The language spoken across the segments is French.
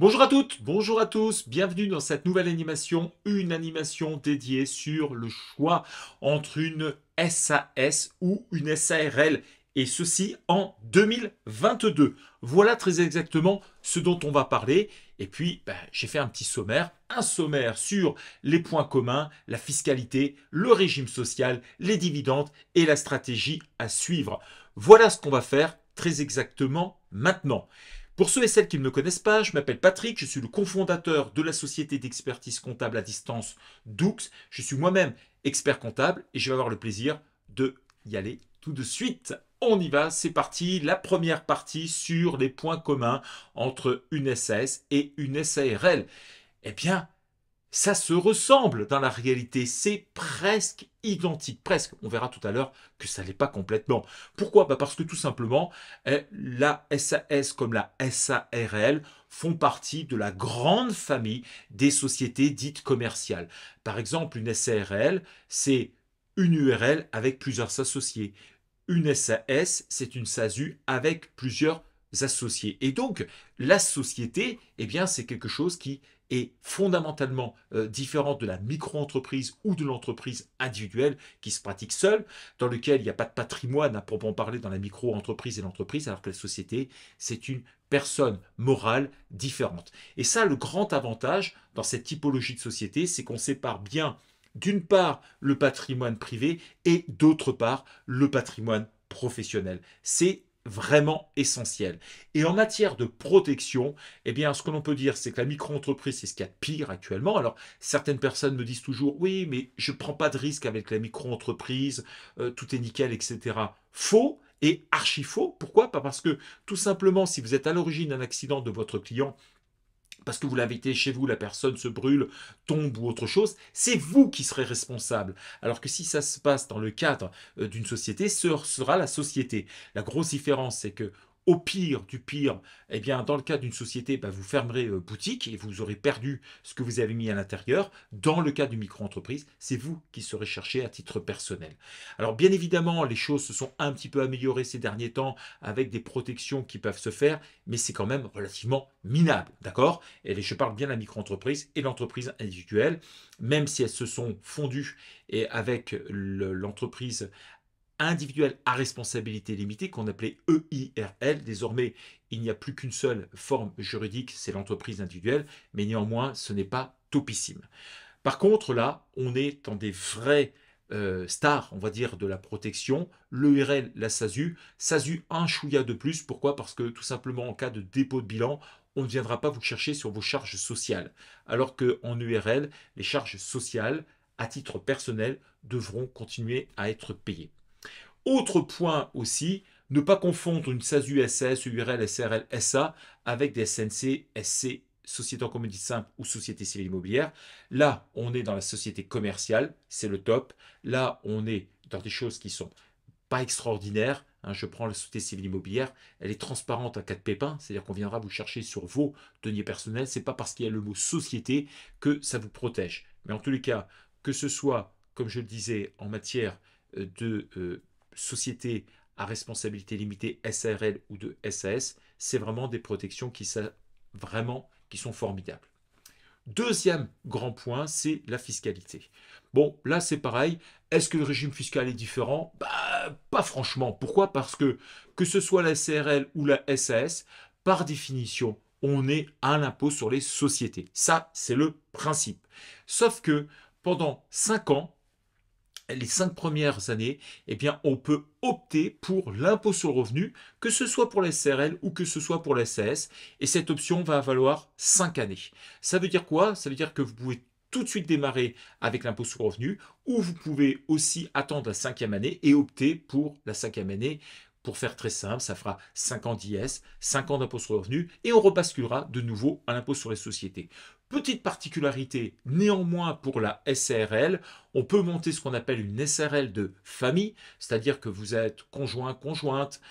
Bonjour à toutes, bonjour à tous, bienvenue dans cette nouvelle animation, une animation dédiée sur le choix entre une SAS ou une SARL, et ceci en 2022. Voilà très exactement ce dont on va parler, et puis j'ai fait un sommaire sur les points communs, la fiscalité, le régime social, les dividendes et la stratégie à suivre. Voilà ce qu'on va faire très exactement maintenant. Pour ceux et celles qui ne me connaissent pas, je m'appelle Patrick, je suis le cofondateur de la société d'expertise comptable à distance Doux. Je suis moi-même expert comptable et je vais avoir le plaisir de y aller tout de suite. On y va, c'est parti. La première partie sur les points communs entre une SAS et une SARL. Eh bien, ça se ressemble dans la réalité, c'est presque identique, presque. On verra tout à l'heure que ça l'est pas complètement. Pourquoi? Parce que tout simplement, la SAS comme la SARL font partie de la grande famille des sociétés dites commerciales. Par exemple, une SARL, c'est une URL avec plusieurs associés. Une SAS, c'est une SASU avec plusieurs associés. Et donc, la société, eh bien, c'est quelque chose qui est fondamentalement différente de la micro-entreprise ou de l'entreprise individuelle qui se pratique seule, dans lequel il n'y a pas de patrimoine à proprement parler dans la micro-entreprise et l'entreprise, alors que la société, c'est une personne morale différente. Et ça, le grand avantage dans cette typologie de société, c'est qu'on sépare bien d'une part le patrimoine privé et d'autre part le patrimoine professionnel. C'est vraiment essentiel. Et en matière de protection, eh bien, ce que l'on peut dire, c'est que la micro-entreprise, c'est ce qu'il y a de pire actuellement. Alors, certaines personnes me disent toujours, oui, mais je ne prends pas de risque avec la micro-entreprise, tout est nickel, etc. Faux et archi faux. Pourquoi? Pas parce que, tout simplement, si vous êtes à l'origine d'un accident de votre client, parce que vous l'invitez chez vous, la personne se brûle, tombe ou autre chose, c'est vous qui serez responsable. Alors que si ça se passe dans le cadre d'une société, ce sera la société. La grosse différence, c'est que au pire du pire, eh bien, dans le cas d'une société, vous fermerez boutique et vous aurez perdu ce que vous avez mis à l'intérieur. Dans le cas d'une micro-entreprise, c'est vous qui serez cherché à titre personnel. Alors, bien évidemment, les choses se sont un petit peu améliorées ces derniers temps avec des protections qui peuvent se faire, mais c'est quand même relativement minable, d'accord? Et je parle bien de la micro-entreprise et l'entreprise individuelle, même si elles se sont fondues et avec l'entreprise individuelle à responsabilité limitée, qu'on appelait EIRL. Désormais, il n'y a plus qu'une seule forme juridique, c'est l'entreprise individuelle, mais néanmoins, ce n'est pas topissime. Par contre, là, on est dans des vrais stars, on va dire, de la protection. L'ERL, la SASU. SASU, un chouïa de plus. Pourquoi? Parce que tout simplement, en cas de dépôt de bilan, on ne viendra pas vous chercher sur vos charges sociales. Alors qu'en URL, les charges sociales, à titre personnel, devront continuer à être payées. Autre point aussi, ne pas confondre une SASU, SAS, URL, SRL, SA avec des SNC, SC, société en communauté simple ou société civile immobilière. Là, on est dans la société commerciale, c'est le top. Là, on est dans des choses qui sont pas extraordinaires. Je prends la société civile immobilière, elle est transparente à cas de pépin, c'est-à-dire qu'on viendra vous chercher sur vos deniers personnels. C'est pas parce qu'il y a le mot société que ça vous protège. Mais en tous les cas, que ce soit, comme je le disais, en matière de société à responsabilité limitée SARL ou de SAS, c'est vraiment des protections qui sont formidables. Deuxième grand point, c'est la fiscalité. Bon, là c'est pareil. Est-ce que le régime fiscal est différent? Pas franchement. Pourquoi? Parce que ce soit la SARL ou la SAS, par définition, on est à l'impôt sur les sociétés. Ça, c'est le principe. Sauf que pendant 5 ans, les 5 premières années, eh bien, on peut opter pour l'impôt sur le revenu, que ce soit pour la SRL ou que ce soit pour la SAS. Et cette option va valoir 5 années. Ça veut dire quoi? Ça veut dire que vous pouvez tout de suite démarrer avec l'impôt sur le revenu, ou vous pouvez aussi attendre la 5e année et opter pour la 5e année. Pour faire très simple, ça fera 5 ans d'IS, 5 ans d'impôt sur le revenu, et on rebasculera de nouveau à l'impôt sur les sociétés. Petite particularité néanmoins pour la SARL, on peut monter ce qu'on appelle une SRL de famille, c'est-à-dire que vous êtes conjoint, conjointe,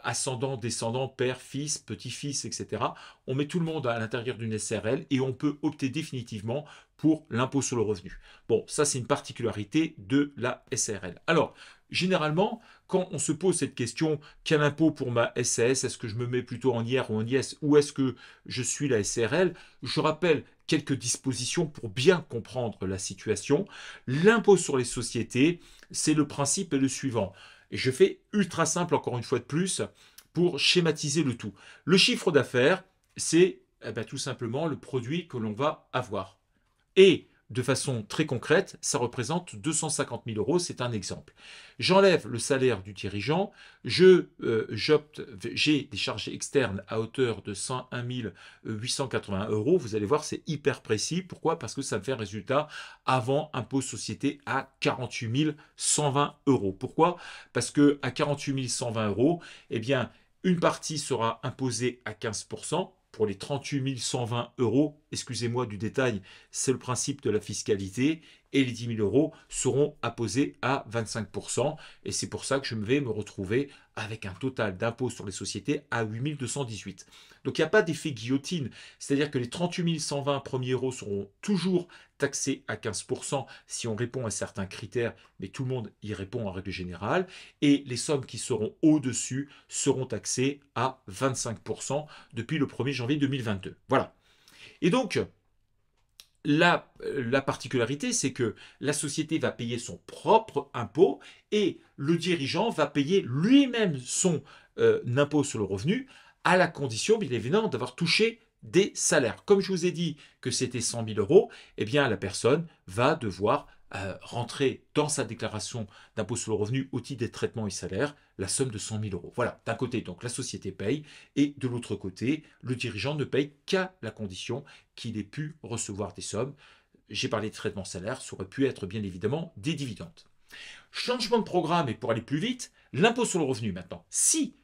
ascendant, descendant, père, fils, petit-fils, etc. On met tout le monde à l'intérieur d'une SRL et on peut opter définitivement pour l'impôt sur le revenu. Bon, ça c'est une particularité de la SRL. Alors, généralement, quand on se pose cette question, quel impôt pour ma SAS, est-ce que je me mets plutôt en IR ou en IS, ou est-ce que je suis la SRL, je rappelle quelques dispositions pour bien comprendre la situation. L'impôt sur les sociétés, c'est le principe est le suivant. Et je fais ultra simple encore une fois de plus pour schématiser le tout. Le chiffre d'affaires, c'est tout simplement le produit que l'on va avoir. Et de façon très concrète, ça représente 250 000 euros, c'est un exemple. J'enlève le salaire du dirigeant, j'ai des charges externes à hauteur de 101 880 euros. Vous allez voir, c'est hyper précis. Pourquoi? Parce que ça me fait un résultat avant impôt société à 48 120 euros. Pourquoi? Parce que à 48 120 euros, eh bien, une partie sera imposée à 15%. Pour les 38 120 euros, excusez-moi du détail, c'est le principe de la fiscalité, et les 10 000 euros seront imposés à 25%, et c'est pour ça que je vais me retrouver avec un total d'impôt sur les sociétés à 8 218. Donc il n'y a pas d'effet guillotine, c'est-à-dire que les 38 120 premiers euros seront toujours taxés à 15% si on répond à certains critères, mais tout le monde y répond en règle générale, et les sommes qui seront au-dessus seront taxées à 25% depuis le 1er janvier 2022. Voilà. Et donc, la particularité, c'est que la société va payer son propre impôt et le dirigeant va payer lui-même son impôt sur le revenu à la condition, bien évidemment, d'avoir touché des salaires. Comme je vous ai dit que c'était 100 000 euros, eh bien, la personne va devoir rentrer dans sa déclaration d'impôt sur le revenu au titre des traitements et salaires la somme de 100 000 euros. Voilà, d'un côté, donc la société paye, et de l'autre côté, le dirigeant ne paye qu'à la condition qu'il ait pu recevoir des sommes. J'ai parlé de traitement salaire, ça aurait pu être bien évidemment des dividendes. Changement de programme, et pour aller plus vite, l'impôt sur le revenu maintenant. Si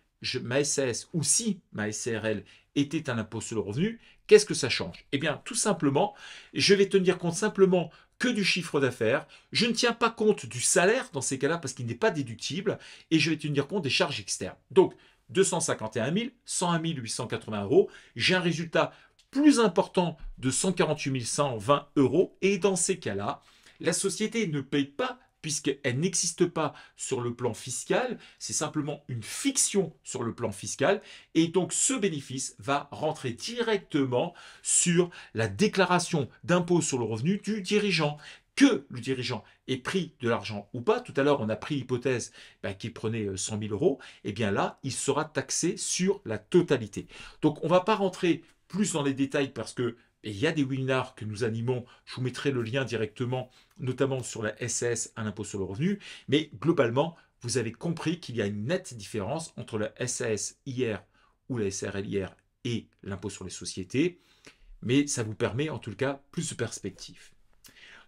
ma SAS ou si ma SRL était un impôt sur le revenu, qu'est-ce que ça change? Eh bien, tout simplement, je vais tenir compte simplement que du chiffre d'affaires. Je ne tiens pas compte du salaire dans ces cas-là parce qu'il n'est pas déductible et je vais tenir compte des charges externes. Donc, 251 000, 101 880 euros. J'ai un résultat plus important de 148 120 euros et dans ces cas-là, la société ne paye pas puisqu'elle n'existe pas sur le plan fiscal, c'est simplement une fiction sur le plan fiscal, et donc ce bénéfice va rentrer directement sur la déclaration d'impôt sur le revenu du dirigeant. Que le dirigeant ait pris de l'argent ou pas, tout à l'heure on a pris l'hypothèse qu'il prenait 100 000 euros, et bien là il sera taxé sur la totalité. Donc on ne va pas rentrer plus dans les détails parce que et il y a des webinars que nous animons, je vous mettrai le lien directement, notamment sur la SAS à l'impôt sur le revenu, mais globalement, vous avez compris qu'il y a une nette différence entre la SAS IR ou la SRL IR et l'impôt sur les sociétés, mais ça vous permet en tout cas plus de perspectives.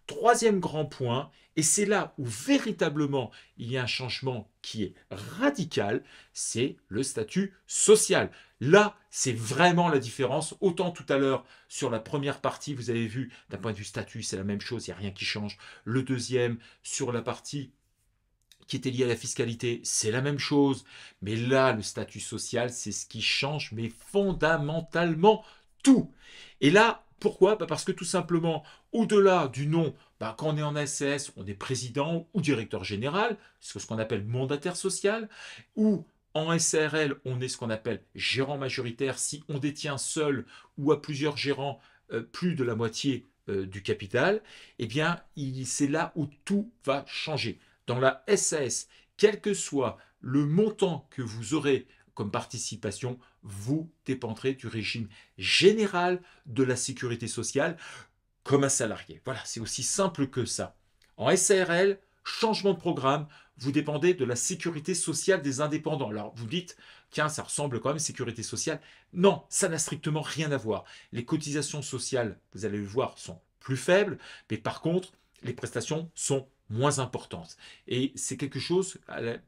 Troisième grand point, et c'est là où véritablement il y a un changement qui est radical, c'est le statut social. Là, c'est vraiment la différence. Autant tout à l'heure, sur la première partie, vous avez vu, d'un point de vue statut, c'est la même chose, il n'y a rien qui change. Le deuxième, sur la partie qui était liée à la fiscalité, c'est la même chose. Mais là, le statut social, c'est ce qui change, mais fondamentalement tout. Et là, pourquoi? Parce que tout simplement, au-delà du nom, quand on est en SAS, on est président ou directeur général, c'est ce qu'on appelle mandataire social, ou en SARL, on est ce qu'on appelle gérant majoritaire si on détient seul ou à plusieurs gérants plus de la moitié du capital, eh bien, c'est là où tout va changer. Dans la SAS, quel que soit le montant que vous aurez comme participation, vous dépendrez du régime général de la sécurité sociale comme un salarié. Voilà, c'est aussi simple que ça. En SARL, changement de programme, vous dépendez de la sécurité sociale des indépendants. Alors vous dites, tiens, ça ressemble quand même à sécurité sociale. Non, ça n'a strictement rien à voir. Les cotisations sociales, vous allez le voir, sont plus faibles, mais par contre, les prestations sont moins importantes. Et c'est quelque chose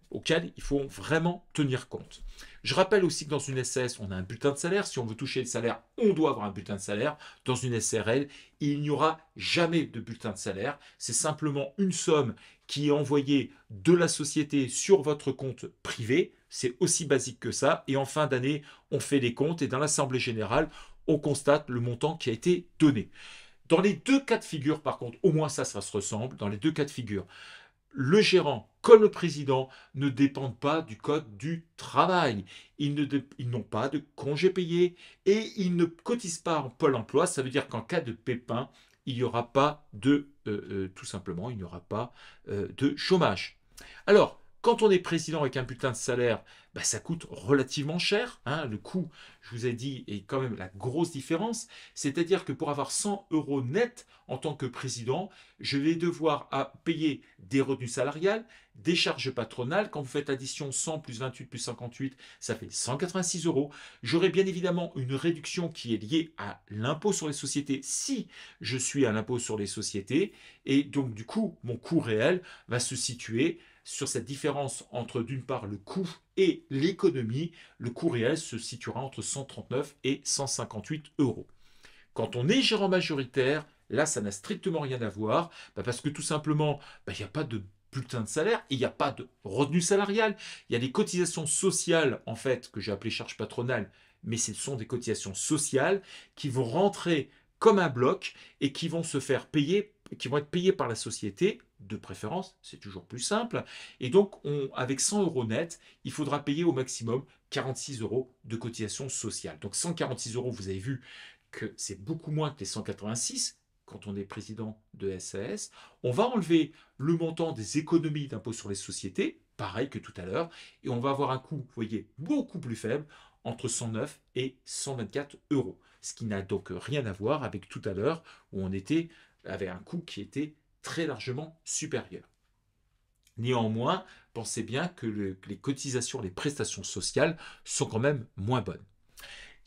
auquel il faut vraiment tenir compte. Je rappelle aussi que dans une SAS, on a un bulletin de salaire. Si on veut toucher le salaire, on doit avoir un bulletin de salaire. Dans une SRL, il n'y aura jamais de bulletin de salaire. C'est simplement une somme qui est envoyée de la société sur votre compte privé. C'est aussi basique que ça. Et en fin d'année, on fait les comptes et dans l'Assemblée générale, on constate le montant qui a été donné. Dans les deux cas de figure, par contre, au moins ça se ressemble. Dans les deux cas de figure, le gérant comme le président, ne dépendent pas du code du travail. Ils n'ont pas de congés payés et ils ne cotisent pas en Pôle emploi. Ça veut dire qu'en cas de pépin, il n'y aura pas tout simplement, il n'y aura pas de chômage. Alors, quand on est président avec un bulletin de salaire, bah, ça coûte relativement cher, hein. Le coût, je vous ai dit, est quand même la grosse différence. C'est-à-dire que pour avoir 100 euros net en tant que président, je vais devoir payer des revenus salariales, des charges patronales. Quand vous faites addition 100 plus 28 plus 58, ça fait 186 euros. J'aurai bien évidemment une réduction qui est liée à l'impôt sur les sociétés si je suis à l'impôt sur les sociétés. Et donc, du coup, mon coût réel va se situer sur cette différence entre d'une part le coût et l'économie. Le coût réel se situera entre 139 et 158 euros. Quand on est gérant majoritaire, là, ça n'a strictement rien à voir, parce que tout simplement, il n'y a pas de bulletin de salaire, il n'y a pas de revenu salarial, il y a des cotisations sociales, en fait, que j'ai appelées charges patronales, mais ce sont des cotisations sociales qui vont rentrer comme un bloc et qui vont se faire payer, qui vont être payées par la société, de préférence, c'est toujours plus simple. Et donc, avec 100 euros net, il faudra payer au maximum 46 euros de cotisation sociale. Donc 146 euros, vous avez vu que c'est beaucoup moins que les 186 quand on est président de SAS. On va enlever le montant des économies d'impôt sur les sociétés, pareil que tout à l'heure, et on va avoir un coût, vous voyez, beaucoup plus faible, entre 109 et 124 euros. Ce qui n'a donc rien à voir avec tout à l'heure où on était avec un coût qui était très largement supérieur. Néanmoins, pensez bien que les cotisations, les prestations sociales sont quand même moins bonnes.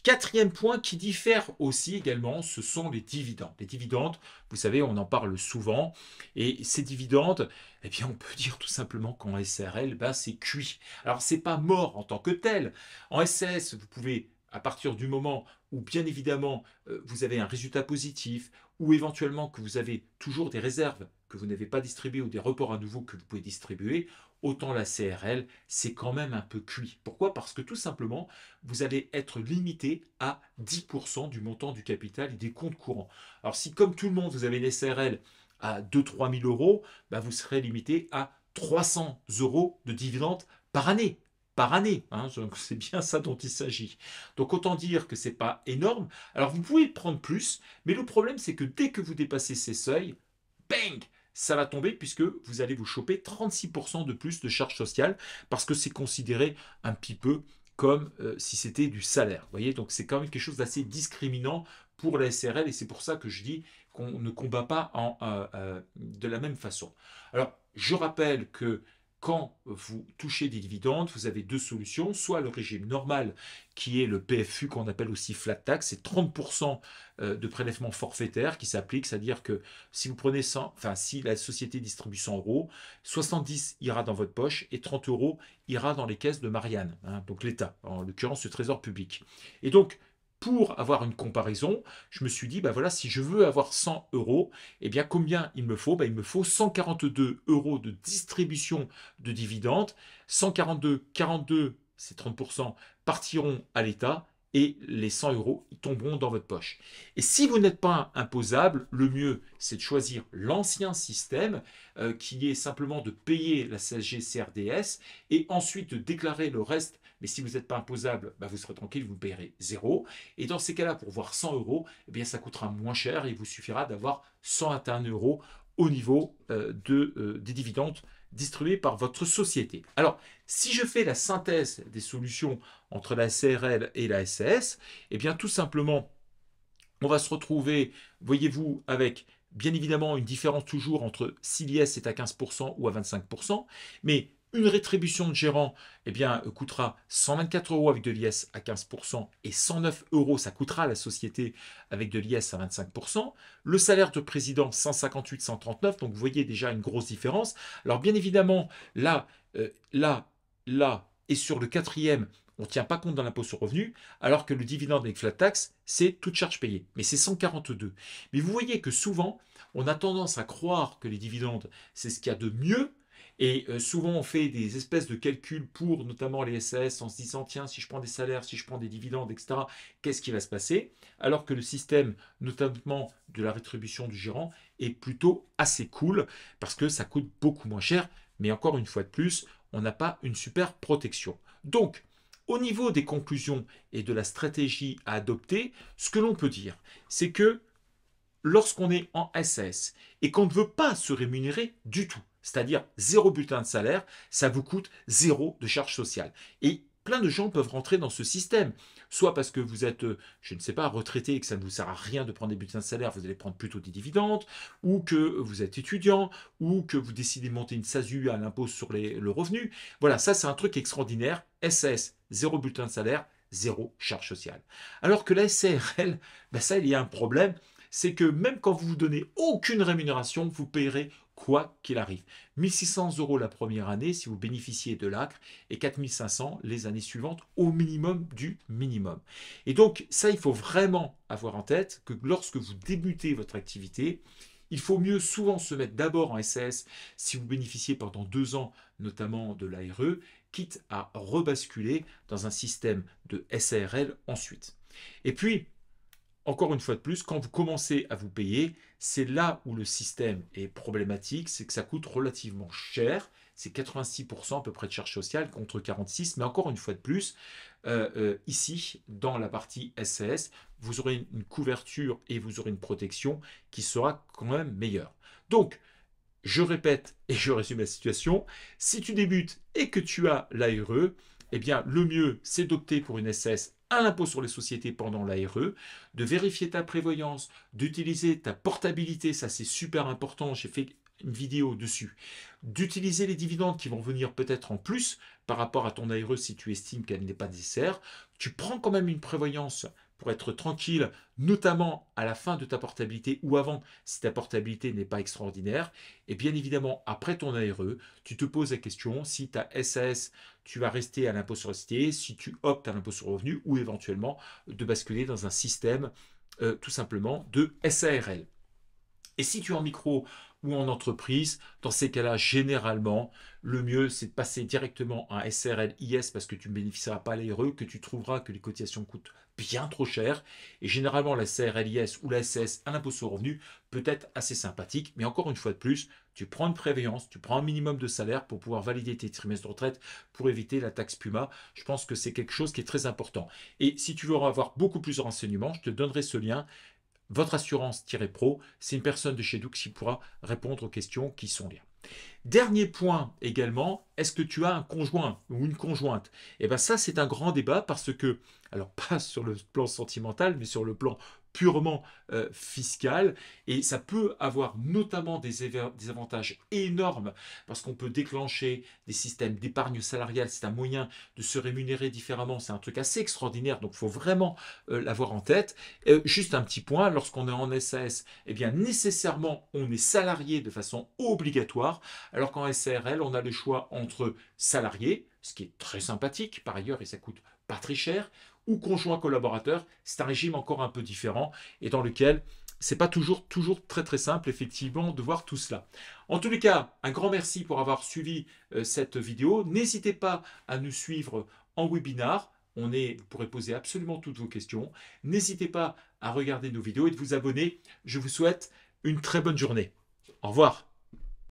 Quatrième point qui diffère aussi également, ce sont les dividendes. Les dividendes, vous savez, on en parle souvent, et ces dividendes, eh bien, on peut dire tout simplement qu'en SARL, c'est cuit. Alors, c'est pas mort en tant que tel. En SAS, vous pouvez, à partir du moment où, bien évidemment, vous avez un résultat positif, ou éventuellement que vous avez toujours des réserves que vous n'avez pas distribuées ou des reports à nouveau que vous pouvez distribuer, autant la CRL, c'est quand même un peu cuit. Pourquoi? Parce que tout simplement, vous allez être limité à 10% du montant du capital et des comptes courants. Alors si comme tout le monde, vous avez une SARL à 2-3 000 euros, vous serez limité à 300 euros de dividendes par année. Par année, hein, c'est bien ça dont il s'agit. Donc autant dire que ce n'est pas énorme. Alors vous pouvez prendre plus, mais le problème c'est que dès que vous dépassez ces seuils, bang, ça va tomber puisque vous allez vous choper 36% de plus de charges sociales parce que c'est considéré un petit peu comme si c'était du salaire. Vous voyez, donc c'est quand même quelque chose d'assez discriminant pour la SRL et c'est pour ça que je dis qu'on ne combat pas de la même façon. Alors, je rappelle que quand vous touchez des dividendes, vous avez deux solutions. Soit le régime normal, qui est le PFU, qu'on appelle aussi flat tax, c'est 30% de prélèvement forfaitaire qui s'applique, c'est-à-dire que si vous prenez 100, enfin si la société distribue 100 euros, 70 ira dans votre poche et 30 euros ira dans les caisses de Marianne, hein, donc l'État, en l'occurrence le Trésor public. Et donc, pour avoir une comparaison, je me suis dit, voilà, si je veux avoir 100 euros, eh bien, combien il me faut? Il me faut 142 euros de distribution de dividendes. 142, 42, c'est 30%, partiront à l'État et les 100 euros ils tomberont dans votre poche. Et si vous n'êtes pas imposable, le mieux, c'est de choisir l'ancien système qui est simplement de payer la CSG CRDS et ensuite de déclarer le reste. Mais si vous n'êtes pas imposable, vous serez tranquille, vous payerez 0. Et dans ces cas-là, pour voir 100 euros, eh bien, ça coûtera moins cher et il vous suffira d'avoir 121 euros au niveau des dividendes distribués par votre société. Alors, si je fais la synthèse des solutions entre la SARL et la SAS, eh bien, tout simplement, on va se retrouver, voyez-vous, avec bien évidemment une différence toujours entre si l'IS est à 15% ou à 25%, mais une rétribution de gérant coûtera 124 euros avec de l'IS à 15% et 109 euros, ça coûtera à la société avec de l'IS à 25%. Le salaire de président, 158, 139, donc vous voyez déjà une grosse différence. Alors bien évidemment, là et sur le quatrième, on ne tient pas compte dans l'impôt sur revenu, alors que le dividende avec flat tax, c'est toute charge payée. Mais c'est 142. Mais vous voyez que souvent, on a tendance à croire que les dividendes, c'est ce qu'il y a de mieux. Et souvent, on fait des espèces de calculs pour notamment les SAS en se disant, tiens, si je prends des salaires, si je prends des dividendes, etc., qu'est-ce qui va se passer? Alors que le système, notamment de la rétribution du gérant, est plutôt assez cool parce que ça coûte beaucoup moins cher, mais encore une fois de plus, on n'a pas une super protection. Donc, au niveau des conclusions et de la stratégie à adopter, ce que l'on peut dire, c'est que lorsqu'on est en SAS et qu'on ne veut pas se rémunérer du tout, c'est-à-dire zéro bulletin de salaire, ça vous coûte zéro de charge sociale. Et plein de gens peuvent rentrer dans ce système, soit parce que vous êtes, je ne sais pas, retraité et que ça ne vous sert à rien de prendre des bulletins de salaire, vous allez prendre plutôt des dividendes, ou que vous êtes étudiant, ou que vous décidez de monter une SASU à l'impôt sur le revenu. Voilà, ça c'est un truc extraordinaire. SAS, zéro bulletin de salaire, zéro charge sociale. Alors que la SARL, ben ça il y a un problème, c'est que même quand vous vous donnez aucune rémunération, vous payerez quoi qu'il arrive. 1600 € la première année si vous bénéficiez de l'ACRE et 4500 les années suivantes au minimum du minimum. Et donc ça, il faut vraiment avoir en tête que lorsque vous débutez votre activité, il faut mieux souvent se mettre d'abord en SAS si vous bénéficiez pendant 2 ans notamment de l'ARE, quitte à rebasculer dans un système de SARL ensuite. Et puis, encore une fois de plus, quand vous commencez à vous payer, c'est là où le système est problématique, c'est que ça coûte relativement cher. C'est 86% à peu près de charges sociales contre 46%. Mais encore une fois de plus, ici, dans la partie SAS, vous aurez une couverture et vous aurez une protection qui sera quand même meilleure. Donc, je répète et je résume la situation. Si tu débutes et que tu as l'ARE, eh bien, le mieux, c'est d'opter pour une SAS à l'impôt sur les sociétés pendant l'ARE, de vérifier ta prévoyance, d'utiliser ta portabilité, ça c'est super important, j'ai fait une vidéo dessus, d'utiliser les dividendes qui vont venir peut-être en plus par rapport à ton ARE si tu estimes qu'elle n'est pas nécessaire. Tu prends quand même une prévoyance pour être tranquille, notamment à la fin de ta portabilité ou avant si ta portabilité n'est pas extraordinaire. Et bien évidemment, après ton ARE, tu te poses la question si ta SAS, tu vas rester à l'impôt sur la société, si tu optes à l'impôt sur le revenu ou éventuellement de basculer dans un système tout simplement de SARL. Et si tu es en micro ou en entreprise, dans ces cas-là, généralement, le mieux, c'est de passer directement à un SRL IS parce que tu ne bénéficieras pas l'ARE, que tu trouveras que les cotisations coûtent bien trop cher. Et généralement, la SRL IS ou la SS à l'impôt sur le revenu peut être assez sympathique. Mais encore une fois de plus, tu prends une prévoyance, tu prends un minimum de salaire pour pouvoir valider tes trimestres de retraite pour éviter la taxe PUMA. Je pense que c'est quelque chose qui est très important. Et si tu veux avoir beaucoup plus de renseignements, je te donnerai ce lien. Votre assurance-pro, c'est une personne de chez Doux qui pourra répondre aux questions qui sont liées. Dernier point également, est-ce que tu as un conjoint ou une conjointe? Et bien ça, c'est un grand débat parce que, alors pas sur le plan sentimental, mais sur le plan purement fiscal. Et ça peut avoir notamment des avantages énormes parce qu'on peut déclencher des systèmes d'épargne salariale. C'est un moyen de se rémunérer différemment. C'est un truc assez extraordinaire. Donc, il faut vraiment l'avoir en tête. Juste un petit point, lorsqu'on est en SAS, eh bien nécessairement, on est salarié de façon obligatoire. Alors qu'en SARL, on a le choix entre salarié, ce qui est très sympathique par ailleurs et ça coûte pas très cher, ou conjoint collaborateur. C'est un régime encore un peu différent et dans lequel c'est pas toujours très très simple effectivement de voir tout cela. En tous les cas, un grand merci pour avoir suivi cette vidéo. N'hésitez pas à nous suivre en webinar. Vous pourrez poser absolument toutes vos questions. N'hésitez pas à regarder nos vidéos et de vous abonner. Je vous souhaite une très bonne journée. Au revoir.